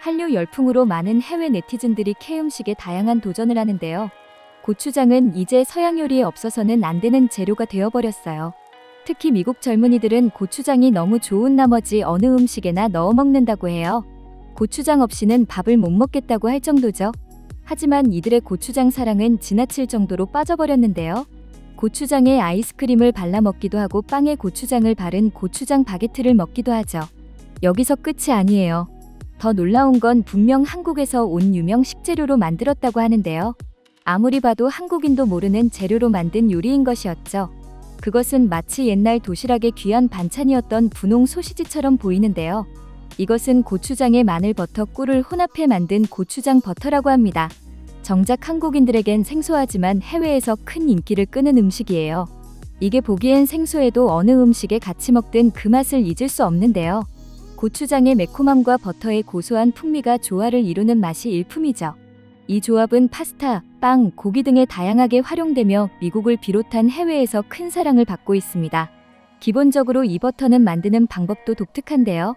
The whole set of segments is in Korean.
한류 열풍으로 많은 해외 네티즌들이 K-음식에 다양한 도전을 하는데요. 고추장은 이제 서양 요리에 없어서는 안 되는 재료가 되어버렸어요. 특히 미국 젊은이들은 고추장이 너무 좋은 나머지 어느 음식에나 넣어 먹는다고 해요. 고추장 없이는 밥을 못 먹겠다고 할 정도죠. 하지만 이들의 고추장 사랑은 지나칠 정도로 빠져버렸는데요. 고추장에 아이스크림을 발라 먹기도 하고 빵에 고추장을 바른 고추장 바게트를 먹기도 하죠. 여기서 끝이 아니에요. 더 놀라운 건 분명 한국에서 온 유명 식재료로 만들었다고 하는데요. 아무리 봐도 한국인도 모르는 재료로 만든 요리인 것이었죠. 그것은 마치 옛날 도시락의 귀한 반찬이었던 분홍 소시지처럼 보이는데요. 이것은 고추장에 마늘, 버터, 꿀을 혼합해 만든 고추장 버터라고 합니다. 정작 한국인들에겐 생소하지만 해외에서 큰 인기를 끄는 음식이에요. 이게 보기엔 생소해도 어느 음식에 같이 먹든 그 맛을 잊을 수 없는데요. 고추장의 매콤함과 버터의 고소한 풍미가 조화를 이루는 맛이 일품이죠. 이 조합은 파스타, 빵, 고기 등에 다양하게 활용되며 미국을 비롯한 해외에서 큰 사랑을 받고 있습니다. 기본적으로 이 버터는 만드는 방법도 독특한데요.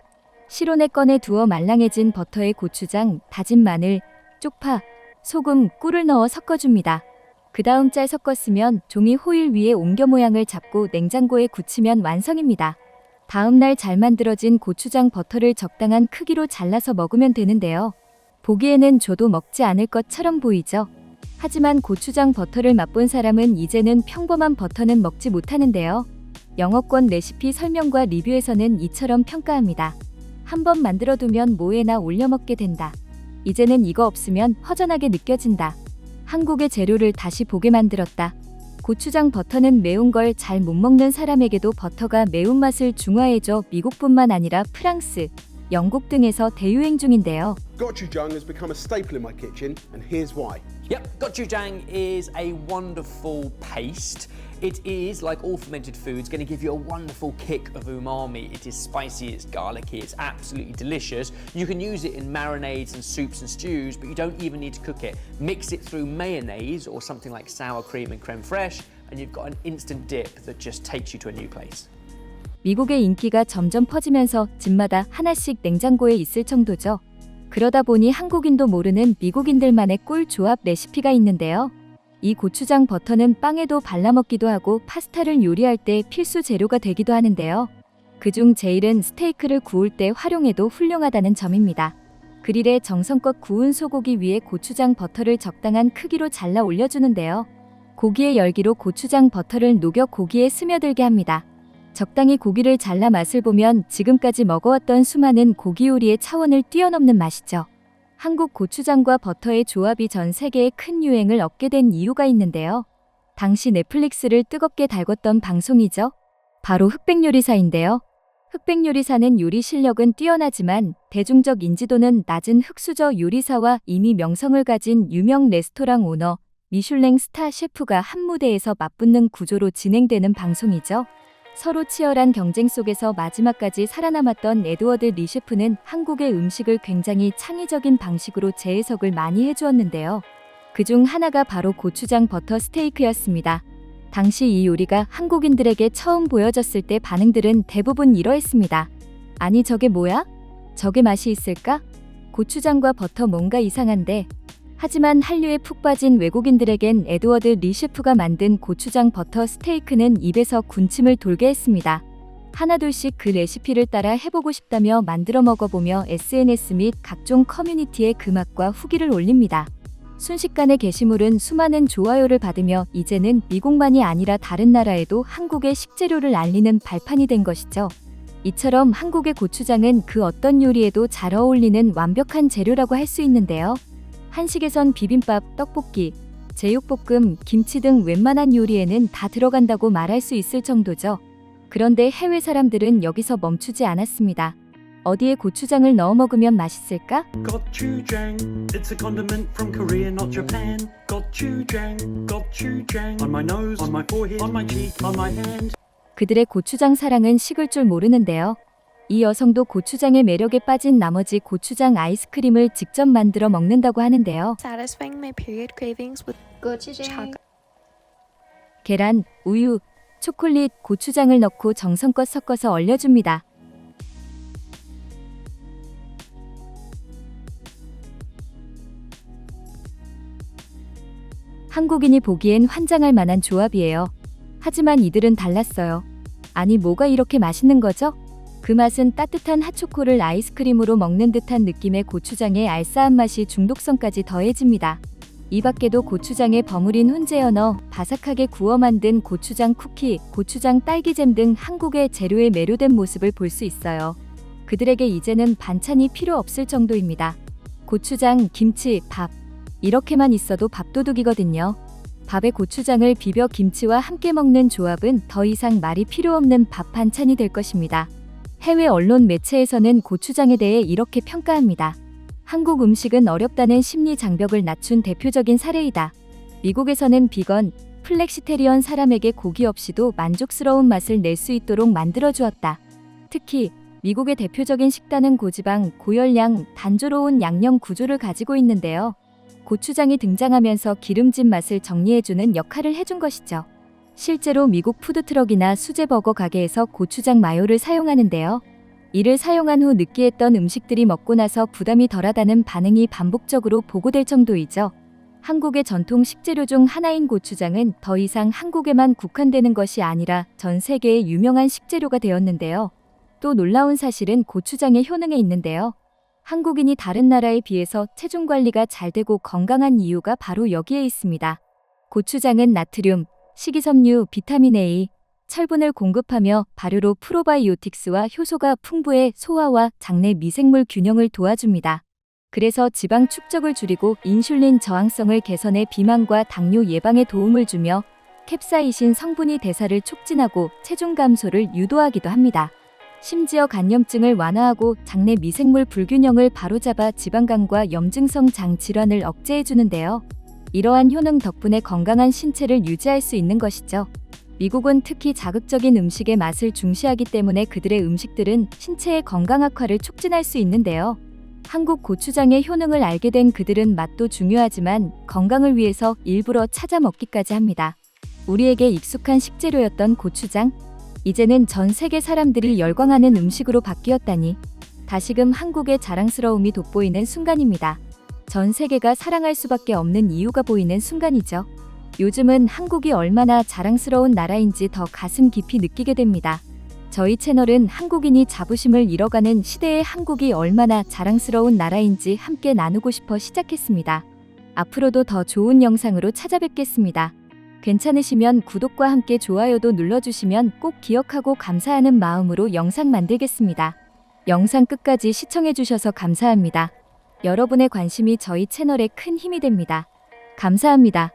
실온에 꺼내 두어 말랑해진 버터에 고추장, 다진 마늘, 쪽파, 소금, 꿀을 넣어 섞어줍니다. 그 다음 잘 섞었으면 종이 호일 위에 옮겨 모양을 잡고 냉장고에 굳히면 완성입니다. 다음 날 잘 만들어진 고추장 버터를 적당한 크기로 잘라서 먹으면 되는데요. 보기에는 줘도 먹지 않을 것처럼 보이죠. 하지만 고추장 버터를 맛본 사람은 이제는 평범한 버터는 먹지 못하는데요. 영어권 레시피 설명과 리뷰에서는 이처럼 평가합니다. 한번 만들어두면 뭐에나 올려 먹게 된다. 이제는 이거 없으면 허전하게 느껴진다. 한국의 재료를 다시 보게 만들었다. 고추장 버터는 매운 걸 잘 못 먹는 사람에게도 버터가 매운맛을 중화해줘 미국뿐만 아니라 프랑스, 영국 등에서 대유행 중인데요. Gochujang has become a staple in my kitchen, and here's why. Yep, gochujang is a wonderful paste. It is, like all fermented foods, going to give you a wonderful kick of umami. It is spicy, it's garlicky, it's absolutely delicious. You can use it in marinades and soups and stews, but you don't even need to cook it. Mix it through mayonnaise or something like sour cream and creme fraiche, and you've got an instant dip that just takes you to a new place. 미국의 인기가 점점 퍼지면서 집마다 하나씩 냉장고에 있을 정도죠. 그러다 보니 한국인도 모르는 미국인들만의 꿀 조합 레시피가 있는데요. 이 고추장 버터는 빵에도 발라 먹기도 하고 파스타를 요리할 때 필수 재료가 되기도 하는데요. 그중 제일은 스테이크를 구울 때 활용해도 훌륭하다는 점입니다. 그릴에 정성껏 구운 소고기 위에 고추장 버터를 적당한 크기로 잘라 올려주는데요. 고기의 열기로 고추장 버터를 녹여 고기에 스며들게 합니다. 적당히 고기를 잘라 맛을 보면 지금까지 먹어왔던 수많은 고기 요리의 차원을 뛰어넘는 맛이죠. 한국 고추장과 버터의 조합이 전 세계에 큰 유행을 얻게 된 이유가 있는데요. 당시 넷플릭스를 뜨겁게 달궜던 방송이죠. 바로 흑백요리사인데요. 흑백요리사는 요리 실력은 뛰어나지만 대중적 인지도는 낮은 흑수저 요리사와 이미 명성을 가진 유명 레스토랑 오너, 미슐랭 스타 셰프가 한 무대에서 맞붙는 구조로 진행되는 방송이죠. 서로 치열한 경쟁 속에서 마지막까지 살아남았던 에드워드 리 셰프는 한국의 음식을 굉장히 창의적인 방식으로 재해석을 많이 해주었는데요. 그중 하나가 바로 고추장 버터 스테이크였습니다. 당시 이 요리가 한국인들에게 처음 보여졌을 때 반응들은 대부분 이러했습니다. 아니 저게 뭐야? 저게 맛이 있을까? 고추장과 버터 뭔가 이상한데. 하지만 한류에 푹 빠진 외국인들에겐 에드워드 리 셰프가 만든 고추장 버터 스테이크는 입에서 군침을 돌게 했습니다. 하나둘씩 그 레시피를 따라 해보고 싶다며 만들어 먹어보며 SNS 및 각종 커뮤니티에 그 맛과 후기를 올립니다. 순식간에 게시물은 수많은 좋아요를 받으며 이제는 미국만이 아니라 다른 나라에도 한국의 식재료를 알리는 발판이 된 것이죠. 이처럼 한국의 고추장은 그 어떤 요리에도 잘 어울리는 완벽한 재료라고 할 수 있는데요. 한식에선 비빔밥, 떡볶이, 제육볶음, 김치 등 웬만한 요리에는 다 들어간다고 말할 수 있을 정도죠. 그런데 해외 사람들은 여기서 멈추지 않았습니다. 어디에 고추장을 넣어 먹으면 맛있을까? Gochujang, it's a condiment from Korea, not Japan. Gochujang, gochujang, on my nose, on my forehead, on my cheek, on my hand. 그들의 고추장 사랑은 식을 줄 모르는데요. 이 여성도 고추장의 매력에 빠진 나머지 고추장 아이스크림을 직접 만들어 먹는다고 하는데요. Satisfying my period cravings with gochujang. 계란, 우유, 초콜릿, 고추장을 넣고 정성껏 섞어서 얼려줍니다. 한국인이 보기엔 환장할 만한 조합이에요. 하지만 이들은 달랐어요. 아니, 뭐가 이렇게 맛있는 거죠? 그 맛은 따뜻한 핫초코를 아이스크림으로 먹는 듯한 느낌의 고추장의 알싸한 맛이 중독성까지 더해집니다. 이 밖에도 고추장에 버무린 훈제어 넣어 바삭하게 구워 만든 고추장 쿠키, 고추장 딸기잼 등 한국의 재료에 매료된 모습을 볼 수 있어요. 그들에게 이제는 반찬이 필요 없을 정도입니다. 고추장, 김치, 밥. 이렇게만 있어도 밥도둑이거든요. 밥에 고추장을 비벼 김치와 함께 먹는 조합은 더 이상 말이 필요 없는 밥 반찬이 될 것입니다. 해외 언론 매체에서는 고추장에 대해 이렇게 평가합니다. 한국 음식은 어렵다는 심리 장벽을 낮춘 대표적인 사례이다. 미국에서는 비건, 플렉시테리언 사람에게 고기 없이도 만족스러운 맛을 낼 수 있도록 만들어 주었다. 특히 미국의 대표적인 식단은 고지방, 고열량, 단조로운 양념 구조를 가지고 있는데요. 고추장이 등장하면서 기름진 맛을 정리해주는 역할을 해준 것이죠. 실제로 미국 푸드트럭이나 수제버거 가게에서 고추장 마요를 사용하는데요. 이를 사용한 후 느끼했던 음식들이 먹고 나서 부담이 덜하다는 반응이 반복적으로 보고될 정도이죠. 한국의 전통 식재료 중 하나인 고추장은 더 이상 한국에만 국한되는 것이 아니라 전 세계의 유명한 식재료가 되었는데요. 또 놀라운 사실은 고추장의 효능에 있는데요. 한국인이 다른 나라에 비해서 체중 관리가 잘 되고 건강한 이유가 바로 여기에 있습니다. 고추장은 나트륨, 식이섬유, 비타민 A, 철분을 공급하며 발효로 프로바이오틱스와 효소가 풍부해 소화와 장내 미생물 균형을 도와줍니다. 그래서 지방 축적을 줄이고 인슐린 저항성을 개선해 비만과 당뇨 예방에 도움을 주며 캡사이신 성분이 대사를 촉진하고 체중 감소를 유도하기도 합니다. 심지어 간염증을 완화하고 장내 미생물 불균형을 바로잡아 지방간과 염증성 장 질환을 억제해주는데요. 이러한 효능 덕분에 건강한 신체를 유지할 수 있는 것이죠. 미국은 특히 자극적인 음식의 맛을 중시하기 때문에 그들의 음식들은 신체의 건강 악화를 촉진할 수 있는데요. 한국 고추장의 효능을 알게 된 그들은 맛도 중요하지만 건강을 위해서 일부러 찾아 먹기까지 합니다. 우리에게 익숙한 식재료였던 고추장, 이제는 전 세계 사람들이 열광하는 음식으로 바뀌었다니 다시금 한국의 자랑스러움이 돋보이는 순간입니다. 전 세계가 사랑할 수밖에 없는 이유가 보이는 순간이죠. 요즘은 한국이 얼마나 자랑스러운 나라인지 더 가슴 깊이 느끼게 됩니다. 저희 채널은 한국인이 자부심을 잃어가는 시대의 한국이 얼마나 자랑스러운 나라인지 함께 나누고 싶어 시작했습니다. 앞으로도 더 좋은 영상으로 찾아뵙겠습니다. 괜찮으시면 구독과 함께 좋아요도 눌러주시면 꼭 기억하고 감사하는 마음으로 영상 만들겠습니다. 영상 끝까지 시청해주셔서 감사합니다. 여러분의 관심이 저희 채널에 큰 힘이 됩니다. 감사합니다.